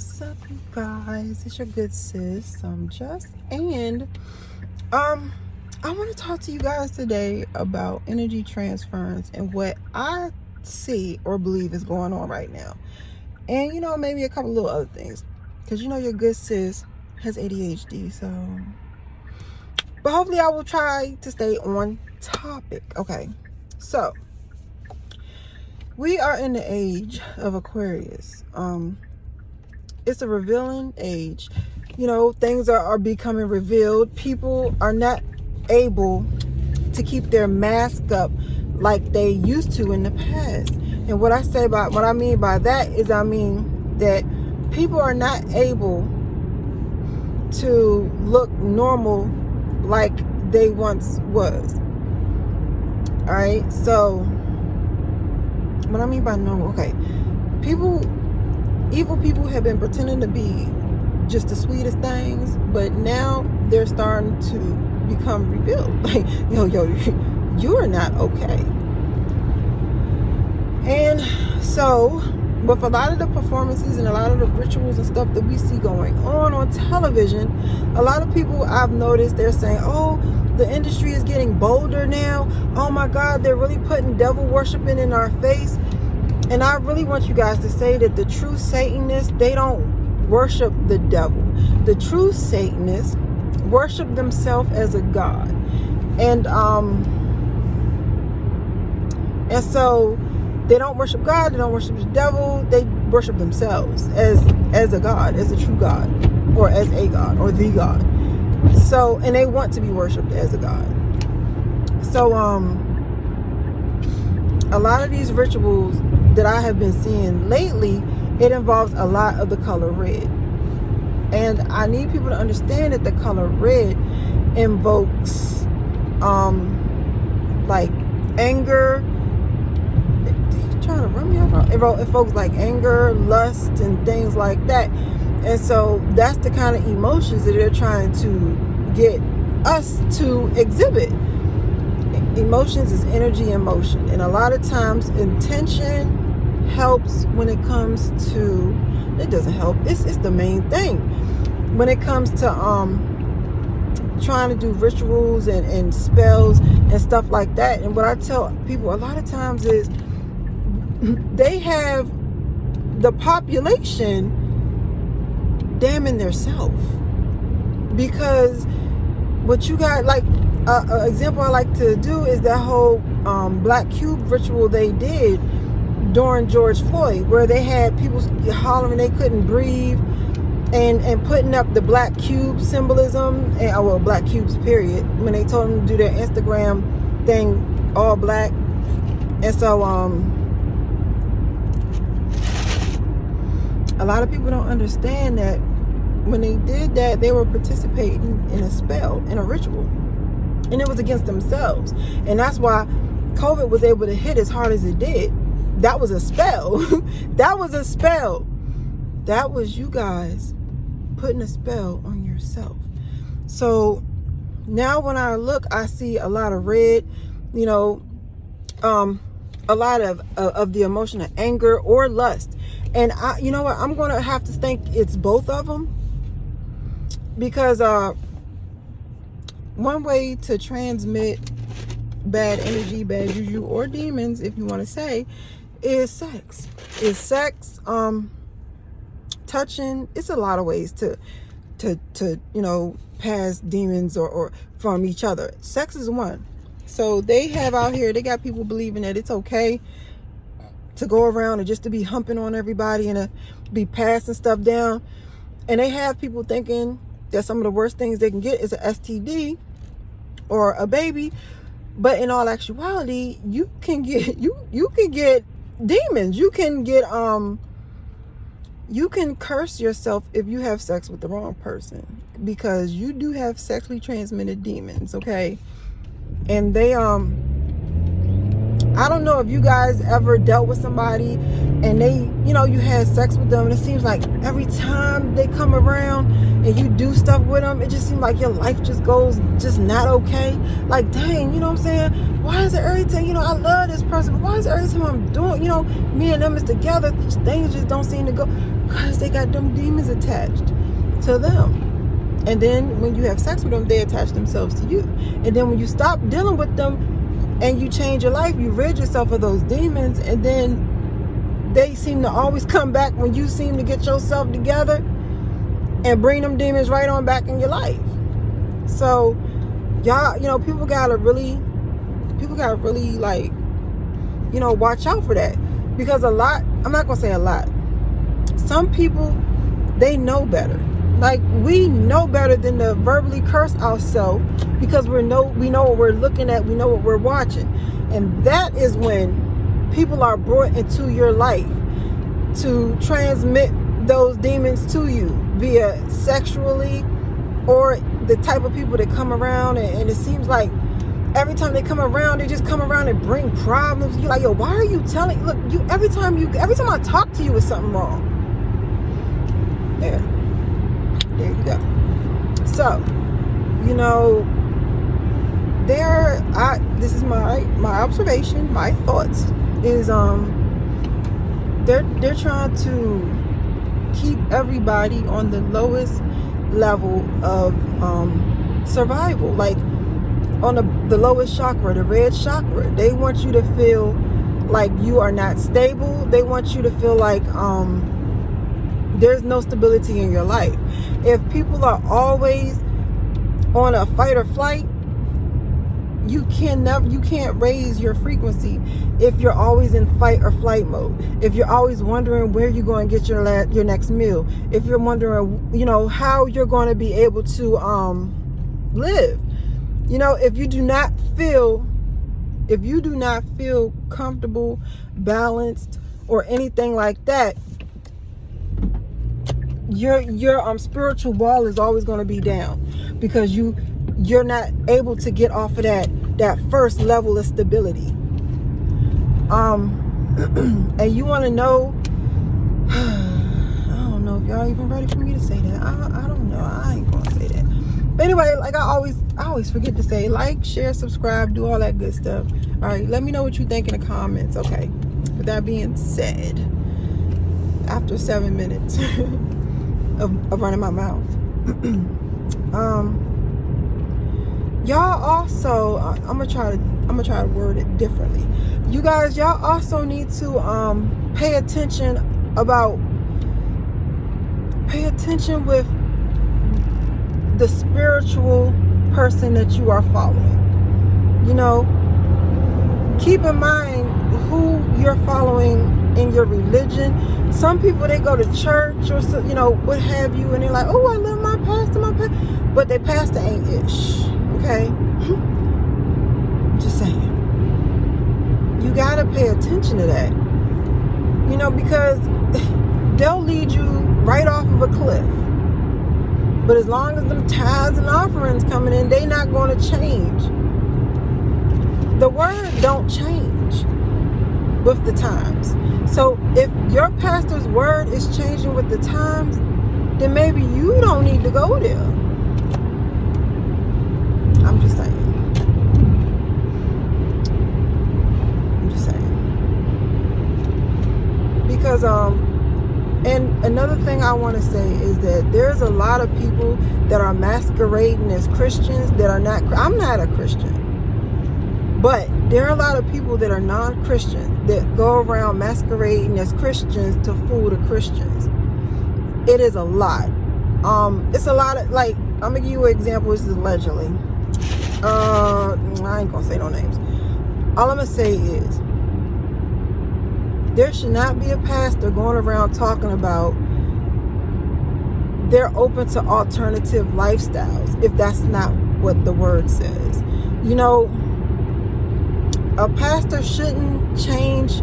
What's up, you guys? It's your good sis, Just, and I want to talk to you guys today about energy transference and what I see or believe is going on right now, and maybe a couple little other things, because your good sis has ADHD, but hopefully I will try to stay on topic. Okay, so we are in the age of Aquarius. It's a revealing age. Things are becoming revealed. People are not able to keep their mask up like they used to in the past. And what I mean by that is, I mean that people are not able to look normal like they once was. All right. So what I mean by normal, okay, evil people have been pretending to be just the sweetest things, but now they're starting to become revealed. Like, you're not okay. And so, with a lot of the performances and a lot of the rituals and stuff that we see going on television, a lot of people I've noticed, they're saying, oh, the industry is getting bolder now. Oh my God, they're really putting devil worshiping in our face. And I really want you guys to say that the true Satanists, they don't worship the devil. The true Satanists worship themselves as a god. And so they don't worship God, they don't worship the devil, they worship themselves as a god, as a true god, or as a god, or the god. So, and they want to be worshipped as a god. So a lot of these rituals that I have been seeing lately, it involves a lot of the color red. And I need people to understand that the color red invokes like anger. You trying to run me over? It invokes like anger, lust, and things like that. And so that's the kind of emotions that they're trying to get us to exhibit. Emotions is energy and motion, and a lot of times intention helps when it comes to, it doesn't help, it's the main thing when it comes to trying to do rituals and spells and stuff like that. And what I tell people a lot of times is they have the population damning their self, because what you got, like an example I like to do is that whole black cube ritual they did during George Floyd, where they had people hollering they couldn't breathe and putting up the black cube symbolism, and well, black cubes period, when they told them to do their Instagram thing all black. And so a lot of people don't understand that when they did that, they were participating in a spell, in a ritual, and it was against themselves. And that's why COVID was able to hit as hard as it did. That was a spell. That was a spell. That was you guys putting a spell on yourself. So now when I look, I see a lot of red, a lot of the emotion of anger or lust. And you know what? I'm going to have to think it's both of them, because one way to transmit bad energy, bad juju, or demons, if you want to say, is sex. Touching. It's a lot of ways to pass demons or from each other. Sex is one. So they have out here, they got people believing that it's okay to go around and just to be humping on everybody and to be passing stuff down. And they have people thinking that some of the worst things they can get is a STD or a baby. But in all actuality, you can get demons. You can curse yourself if you have sex with the wrong person, because you do have sexually transmitted demons, okay? And they I don't know if you guys ever dealt with somebody and they, you had sex with them, and it seems like every time they come around and you do stuff with them, it just seems like your life just goes just not okay. Like, dang, you know what I'm saying? Why is it every time, I love this person, but why is it every time I'm doing, me and them is together, things just don't seem to go? Because they got them demons attached to them. And then when you have sex with them, they attach themselves to you. And then when you stop dealing with them and you change your life, you rid yourself of those demons, and then they seem to always come back when you seem to get yourself together and bring them demons right on back in your life. So y'all, people gotta really like, watch out for that. Because I'm not gonna say a lot, some people, they know better. Like, we know better than to verbally curse ourselves, because we know what we're looking at, we know what we're watching. And that is when people are brought into your life to transmit those demons to you via sexually, or the type of people that come around, and it seems like every time they come around, they just come around and bring problems. You're like, yo, why are you telling? Look, every time I talk to you, is something wrong. There you go. So, this is my observation, my thoughts is they're trying to keep everybody on the lowest level of survival, like on the lowest chakra, the red chakra. They want you to feel like you are not stable. They want you to feel like there's no stability in your life. If people are always on a fight or flight, you can't raise your frequency if you're always in fight or flight mode. If you're always wondering where you're going to get your next meal, if you're wondering, how you're going to be able to live, if you do not feel comfortable, balanced, or anything like that, your spiritual wall is always going to be down, because you're not able to get off of that first level of stability. And you want to know, I don't know if y'all even ready for me to say that. I don't know. I ain't gonna say that. But anyway, like I always forget to say, like, share, subscribe, do all that good stuff. All right, let me know what you think in the comments. Okay, with that being said, after 7 minutes of running my mouth, y'all also, I'm gonna try to word it differently. You guys, y'all also need to pay attention with the spiritual person that you are following. Keep in mind who you're following in your religion. Some people, they go to church or what have you, and they're like, oh, I love my pastor, but their pastor ain't ish. Okay? Just saying. You gotta pay attention to that. Because they'll lead you right off of a cliff. But as long as them tithes and offerings coming in, they not going to change. The word don't change with the times. So if your pastor's word is changing with the times, then maybe you don't need to go there. I'm just saying. Because and another thing I want to say is that there's a lot of people that are masquerading as Christians that are not. I'm not a Christian, but there are a lot of people that are non-Christians that go around masquerading as Christians to fool the Christians. It is a lot. It's a lot of, like, I'm gonna give you an example. This is allegedly. I ain't gonna say no names. All I'm gonna say is, there should not be a pastor going around talking about they're open to alternative lifestyles if that's not what the word says. A pastor shouldn't change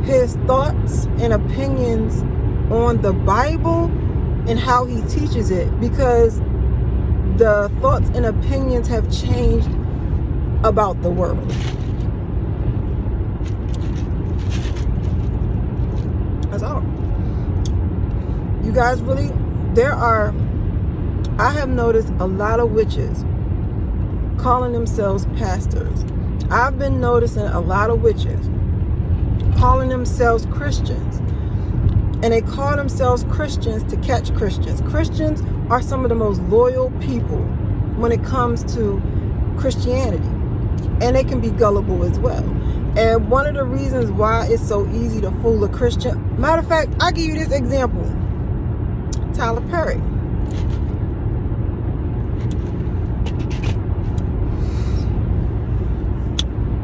his thoughts and opinions on the Bible and how he teaches it, because the thoughts and opinions have changed about the world. That's all. You guys really, I have noticed a lot of witches calling themselves pastors. I've been noticing a lot of witches calling themselves Christians. And they call themselves Christians to catch Christians. Christians are some of the most loyal people when it comes to Christianity. And they can be gullible as well. And one of the reasons why it's so easy to fool a Christian, matter of fact, I'll give you this example. Tyler Perry.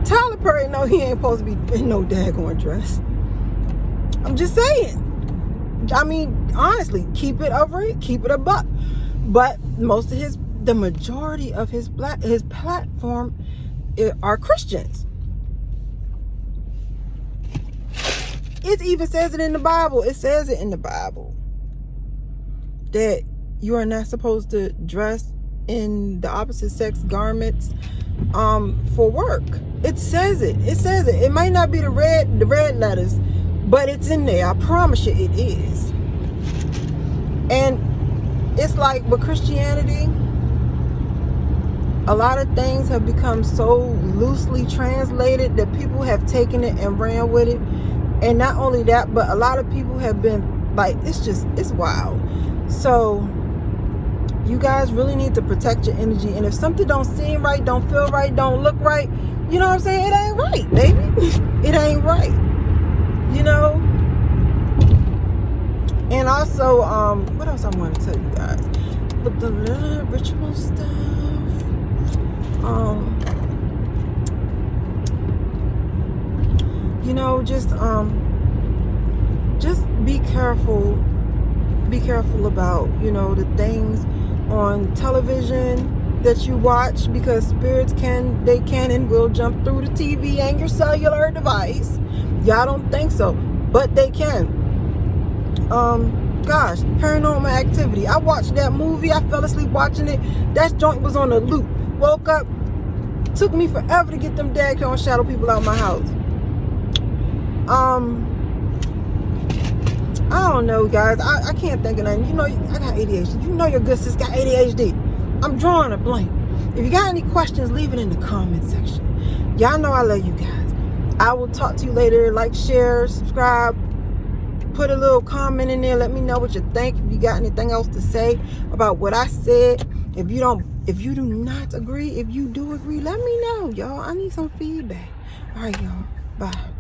Tyler Perry, no, he ain't supposed to be in no daggone dress. I'm just saying. I mean, honestly, keep it a buck. But the majority of his platform are Christians. It even says it in the Bible. It says it in the Bible that you are not supposed to dress in the opposite sex garments for work. It says it. It says it. It might not be the red letters, but it's in there. I promise you it is. And it's like with Christianity, a lot of things have become so loosely translated that people have taken it and ran with it. And not only that, but a lot of people have been like, it's wild. So you guys really need to protect your energy. And if something don't seem right, don't feel right, don't look right, you know what I'm saying? It ain't right, baby. It ain't right. You know? And also, what else I want to tell you guys? The little ritual stuff. You know, just be careful. Be careful about, you know, the things on television that you watch, because spirits can and will jump through the TV and your cellular device. Y'all don't think so, but they can. Gosh, Paranormal Activity. I watched that movie. I fell asleep watching it. That joint was on a loop. Woke up. Took me forever to get them daggone shadow people out of my house. I don't know, guys. I can't think of nothing. You know, I got ADHD. You know your good sis got ADHD. I'm drawing a blank. If you got any questions, leave it in the comment section. Y'all know I love you guys. I will talk to you later. Like, share, subscribe. Put a little comment in there. Let me know what you think. If you got anything else to say about what I said. If you do not agree, if you do agree, let me know, y'all. I need some feedback. All right, y'all. Bye.